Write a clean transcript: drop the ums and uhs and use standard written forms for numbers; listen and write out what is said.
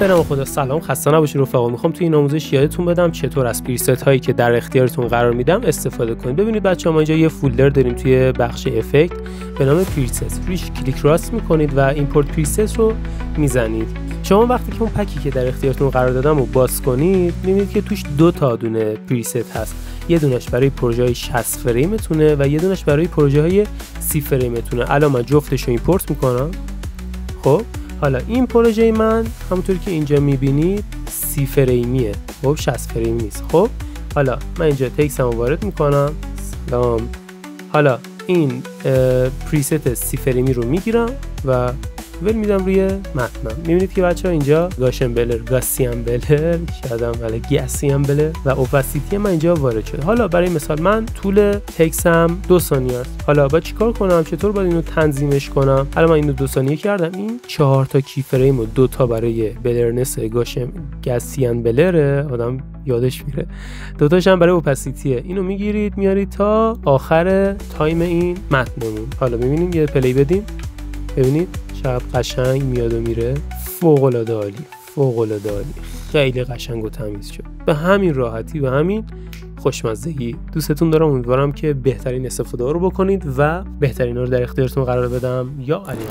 به نام خدا. سلام، خسته نباشید رفقا. میخوام توی این آموزش یادتون بدم چطور از پریست هایی که در اختیارتون قرار میدم استفاده کنید. ببینید بچه‌ها، ما اینجا یه فولدر داریم توی بخش افکت به نام پریست. روش کلیک راست میکنید و ایمپورت پریست رو میزنید. شما وقتی که اون پکی که در اختیارتون قرار دادم رو باز کنید، میبینید که توش دو تا دونه پریست هست. یه دونش برای پروژه‌های 60 فریمتونه و یه دونش برای پروژه‌های 30 فریمتونه. الان من جفتش رو ایمپورت میکنم. خب حالا این پروژه من همونطوری که اینجا میبینید 30 فریمیه، خب 60 فریم نیست. خب حالا من اینجا تکستم رو وارد میکنم. سلام. حالا این پریست 30 فریمی رو میگیرم و ول میدم روی متنم. میبینید که بچه ها اینجا گاسیان بلر گاسیان بلر و اوپاسیتی من اینجا وارد شده. حالا برای مثال من طول تکستم 2 ثانیه است. حالا باید چیکار کنم؟ چطور باید اینو تنظیمش کنم؟ حالا من اینو 2 ثانیه کردم. این 4 تا کی فریم و 2 تا برای بلرنس گاسیان بلر، آدم یادش میره. 2 تاش هم برای اوپاسیتیه. اینو میگیرید میارید تا آخر تایم این متنمون. حالا ببینیم، یه پلی بدیم. ببینید چقدر قشنگ میاد و میره. فوق العاده عالی، فوق العاده عالی، خیلی قشنگ و تمیز شد. به همین راحتی و همین خوشمزگی. دوستتون دارم، امیدوارم که بهترین استفاده رو بکنید و بهترین رو در اختیارتون قرار بدم. یا علی.